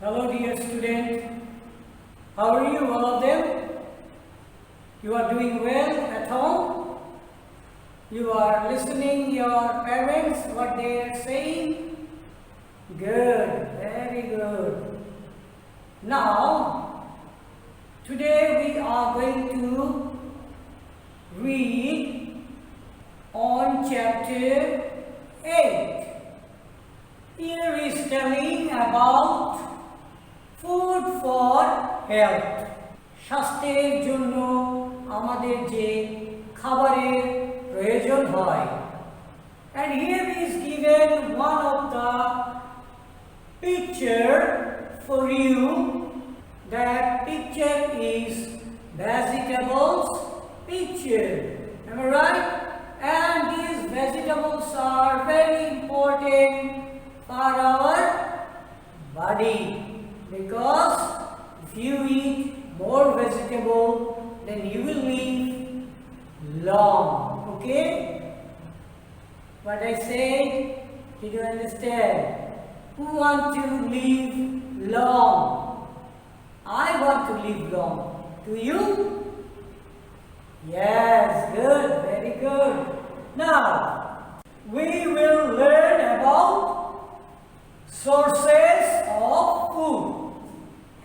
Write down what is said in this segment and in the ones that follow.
Hello dear student, how are you all of them? You are doing well at home? You are listening your parents what they are saying? Good, very good. Now, today we are going to read on chapter 8. Here is telling about food for health. স্বাস্থ্যের জন্য আমাদের যে খাবারের প্রয়োজন হয়. And here is given one of the picture for you. That picture is vegetables picture. Am I right? And these vegetables are very important for our body. Because if you eat more vegetable, then you will live long. Okay? What I said, did you understand? Who want to live long? I want to live long. Do you? Yes, good, very good. Now, we will learn about sources of food.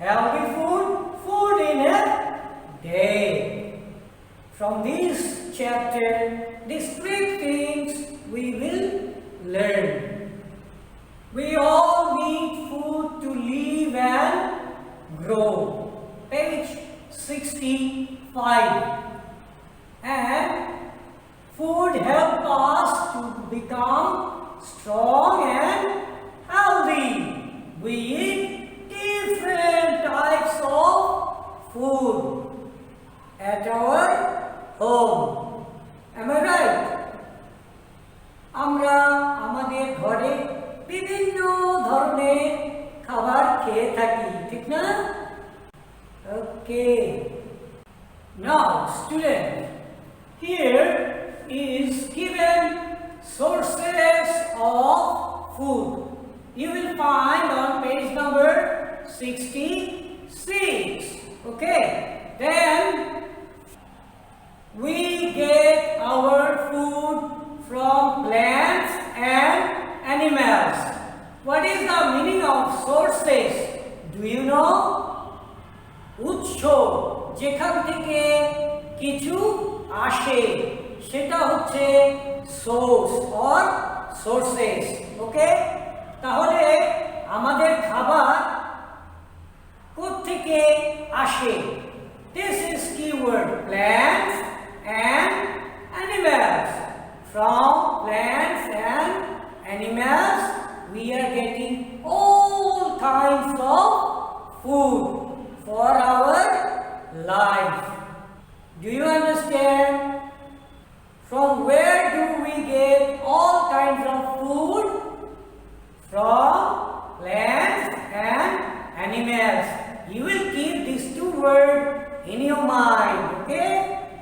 Healthy food, food in a day. From this chapter, these 3 things we will learn. We all need food to live and grow. Page 65. And food help us to become strong and healthy. We eat different types of food at our home. Am I right? আমরা আমাদের ঘরে বিভিন্ন ধরনের খাবার খেয়ে থাকি, ঠিক না? Okay. Now, student, here is given sources of food. You will find on page number 66. Okay, then we get our food from plants and animals. What is the meaning of sources? Do you know? উৎস, যেখান থেকে কিছু আসে সেটা হচ্ছে source or sources. ওকে, তাহলে আমাদের খাবার কোত্থেকে আসে? This is keyword, plants and animals. From plants and animals we are getting all kinds of food for our life. Do you understand? From where do we get all kinds of food? From plants and animals. You will keep these 2 words in your mind, okay?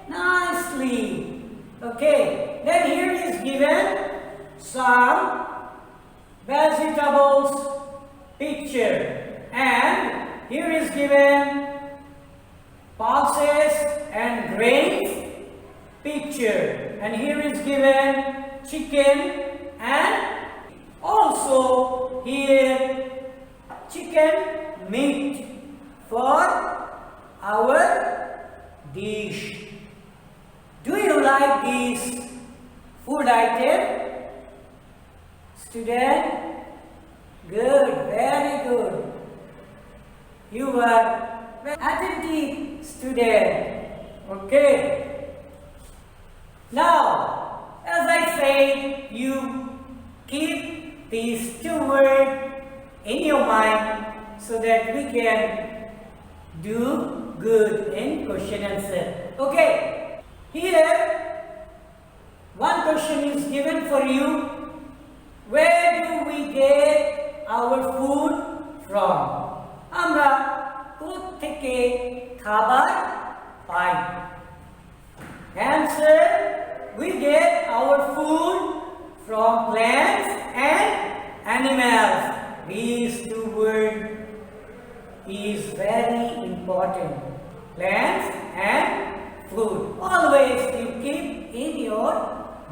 Nicely. Okay, then here is given some vegetables picture, and here is given pulses and grains picture, and here is given chicken, and also here chicken meat for our dish. Do you like this food item? Student? Good, very good. You are very attentive student. Okay. Now, as I said, you keep these 2 words in your mind so that we can do good in question answer. Okay, here one question is given for you. Where do we get our food from? আমরা কোত্থেকে খাবার পাই? Answer, we get our food from plants and animals. These two words is very important. Plants and food. Always you keep in your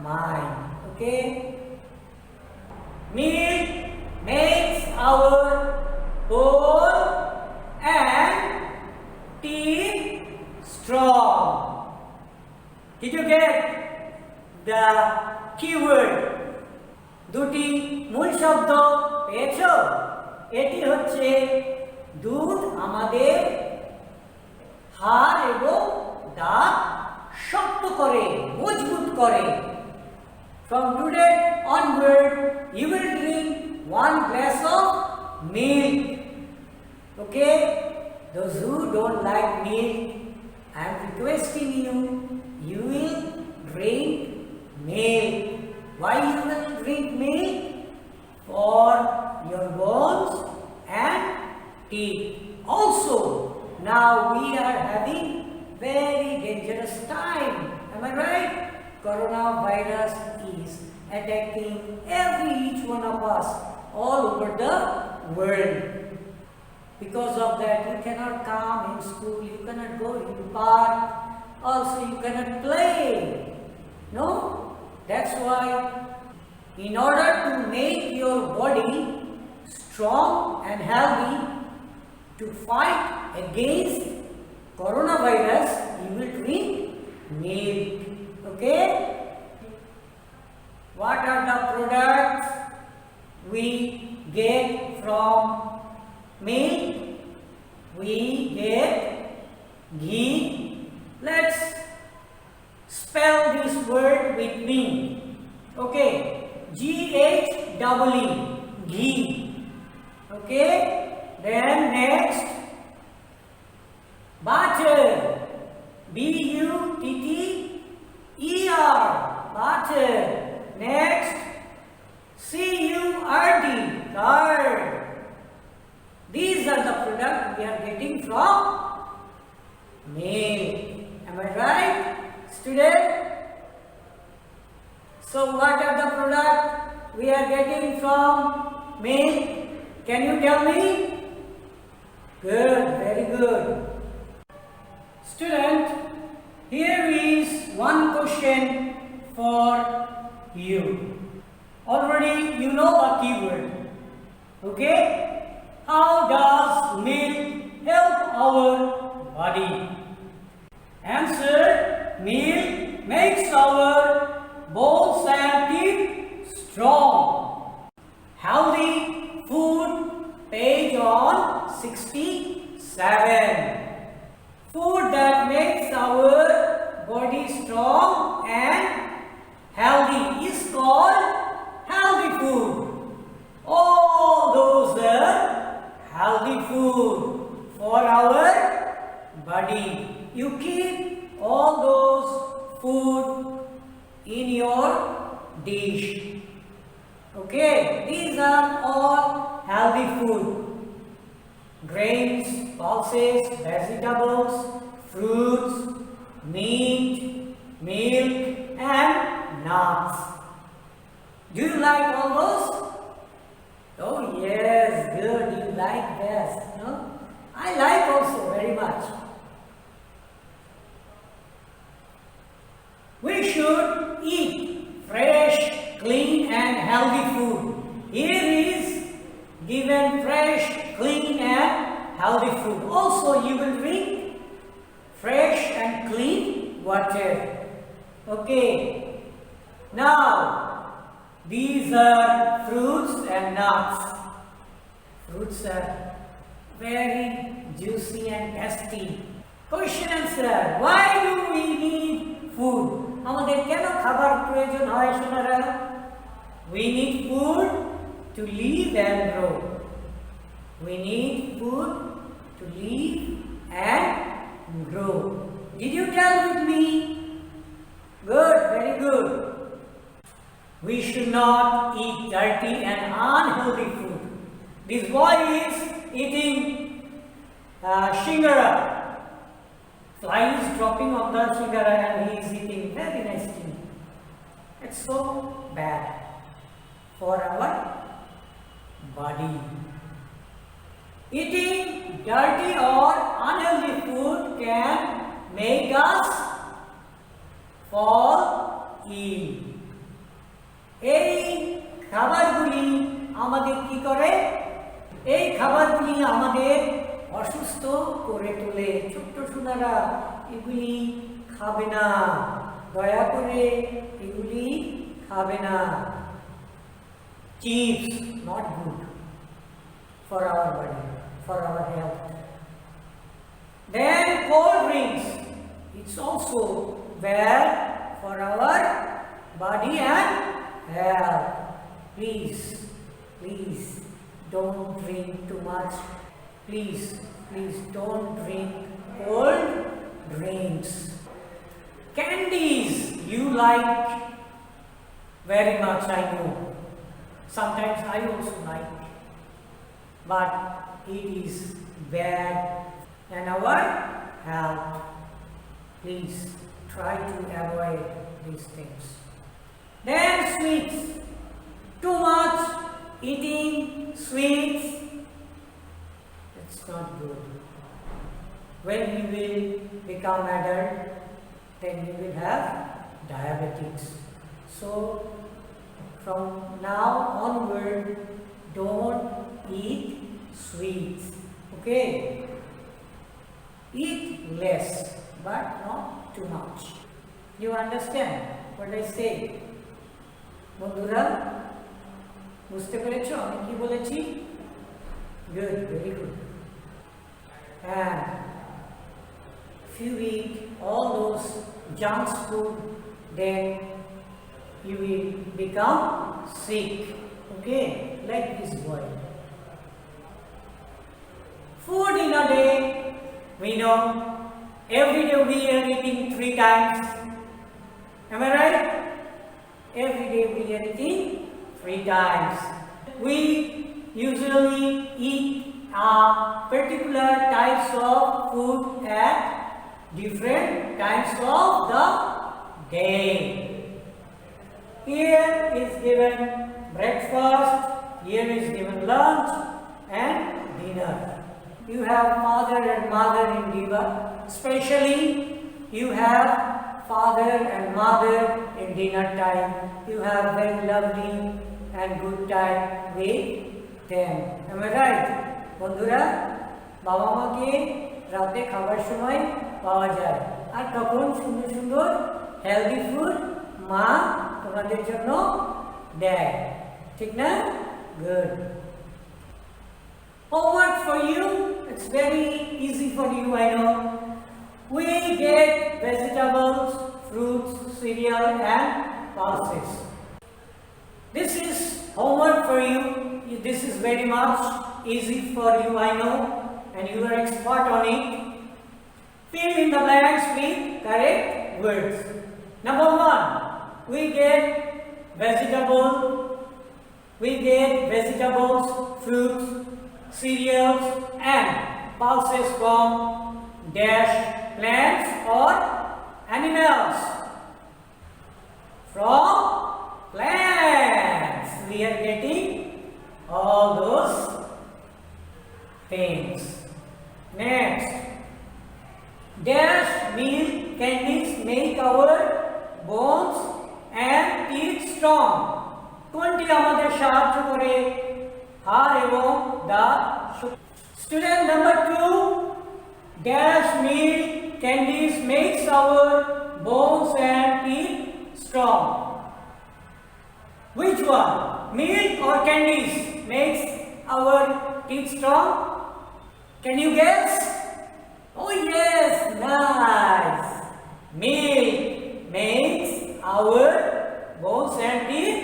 mind. Okay? Milk makes our bone and teeth strong. Did you get the keyword? দুটি মূল শব্দ পেয়েছো? এটি হচ্ছে দুধ আমাদের হাড় এবং দাঁত শক্ত করে, মজবুত করে। From today onward, you will drink 1 glass of milk. Okay? Those who don't like milk, I am requesting you, you will drink milk. Why you will drink milk? For your bones and teeth. Also, now we are having very dangerous time. Am I right? Coronavirus is attacking each one of us all over the world. Because of that, you cannot come in school, you cannot go in the park, also you cannot play. No? That's why, in order to make your body strong and healthy to fight against coronavirus, you will drink milk. Okay? What are the products we get from milk? We get ghee. Let's spell this word with me. Okay? G-H-E-E, ghee. Okay? Then next, butter. B-U-T-T-E-R, butter. Next, C-U-R-D, curd. These are the products we are getting from milk. Am I right, student? So what are the products we are getting from milk? Can you tell me? Good, very good. Student, here is one question for you. Already you know a keyword. Okay? How does milk help our body? Answer: milk makes our bones and teeth strong. Healthy food, page on 67. Food that makes our body strong and healthy is called healthy food. All those are healthy food for our body. You keep all those food in your dish. Okay, these are all healthy food. Grains, pulses, vegetables, fruits, meat, milk and nuts. Do you like all those? Oh yes, good, you like best, no? I like also very much. We should eat fresh, clean and healthy food. Here is given fresh, clean and healthy food. Also you will drink fresh and clean water. Okay. Now, these are fruits and nuts. Fruits are very juicy and tasty. Question answer: why do we need food? আমাদের কেন খাবার প্রয়োজন হয় Sonara? We need food to live and grow. We need food to live and grow. Did you tell with me? Good, very good. We should not eat dirty and unhealthy food. This boy is eating shingara. Fly is dropping on the shingara and he is eating very nicely. It's so bad for our body. Eating dirty or unhealthy food can make us fall ill. এই খাবারগুলি আমাদের কি করে? এই খাবারগুলি আমাদের অসুস্থ করে তোলে। ছোট্ট সোনারা, এগুলি খাবে না, দয়া করে এগুলি খাবে না। Chips, not good for our body, for our health. Then cold drinks, it's also bad for our body and health. Please don't drink too much. Please don't drink cold drinks. Candies you like very much, I know. Sometimes I also like, but it is bad and our health. Please try to avoid these things. Then sweets. Too much eating sweets, it's not good. When you will become adult, then you will have diabetes. So from now onward, don't eat sweets. Okay? Eat less, but not too much. You understand what I say? বন্ধুরা, বুঝতে পেরেছো আমি কি বলেছি? Good, very good. And if you eat all those junk food, then you will become sick. Okay, like this boy. Food in a day, we know every day we are eating 3 times. Am I right? Every day we are eating 3 times. We usually eat particular types of food at different times of the day. Here is given breakfast, here is given lunch and dinner. You have father and mother in Diva. Especially you have father and mother in dinner time. You have very lovely and good time with them. Am I right? বন্ধুরা, বাবা মাকে রাতে খাবার সময় পাওয়া যায়, আর তখন সুন্দর সুন্দর হেলদি ফুড মা তোমাদের জন্য দেয়, ঠিক না? Good. Homework for you, it's very easy for you, I know. We get vegetables, fruits, cereal and pulses. This is homework for you. This is very much easy for you, I know, and you are expert on it. Fill in the blanks with correct words. Number 1, we get vegetables, fruits, cereals and pulses from dash plants or animals. From plants we are getting all those things. Next, dash meal candies make our bones and teeth strong. কোনটি আমাদের সাহায্য করে হাড় এবং দাঁত? Student number 2, dash meal candies makes our bones and teeth strong. Which one? Milk or candies makes our teeth strong? Can you guess? Oh yes, nice. Milk makes our bones and teeth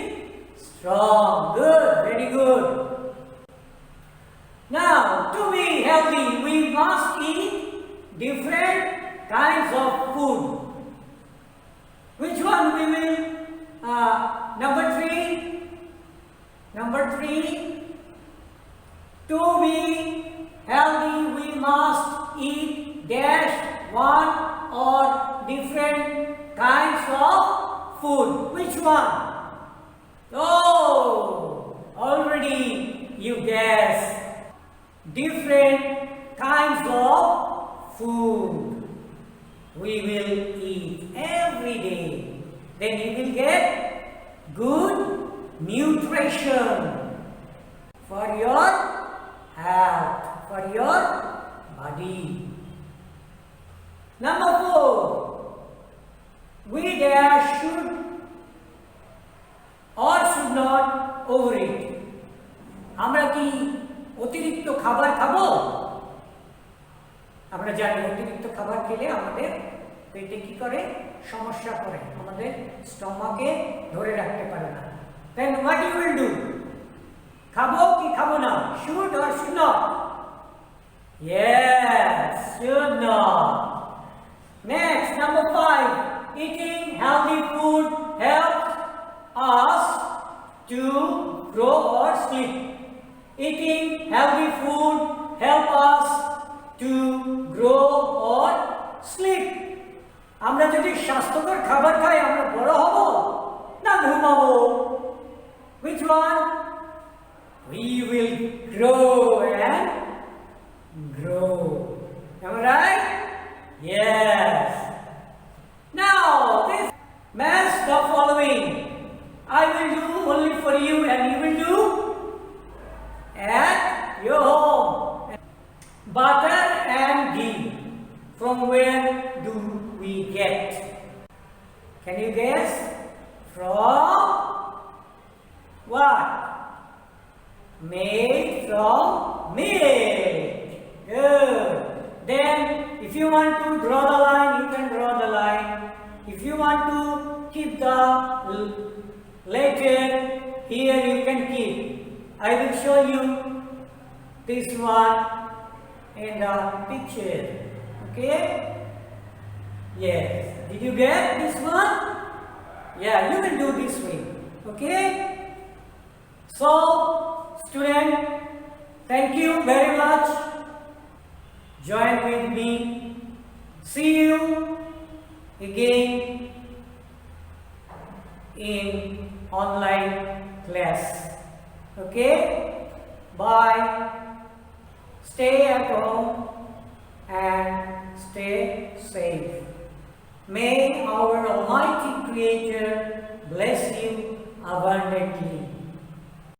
strong. Good, very good. Now, to be healthy, we must eat different kinds of food. Which one we will? Number 3. To be healthy, we must eat dash one or different kinds of food. Which one? Oh, already you guess. different kinds of food we will eat every day. Then you will get good nutrition for your health, for your body. Number 4, we should or should not overeat. আমরা কি অতিরিক্ত খাবার খাবো? আমরা জানি অতিরিক্ত খাবার খেলে আমাদের পেটে কি করে, সমস্যা করে, আমাদের স্টমাকে ধরে রাখতে পারে না। Then what you will do? খাবো কি খাবো না? Should or should not? Yes, should not. Next, number 5, eating healthy food helps us to grow or sleep. Eating healthy food helps us to grow or sleep. আমরা যদি স্বাস্থ্যকর খাবার খাই আমরা বড় হব না ঘুমাবো? Which one? We will grow and grow. Am I right? Yes. Now, this match the following. I will do only for you and you will do at your home. Butter and ghee. From where do we get? Can you guess? From what? Made from milk. Good. Then if you want to draw the line, you can draw the line. If you want to keep the letter here, you can keep. I will show you this one in the picture. Okay? Yes. Did you get this one? Yeah, you will do this way. Okay? So, student, thank you very much. Join with me. See you again in online class. Okay? Bye. Stay at home and stay safe. May our Almighty Creator bless you abundantly.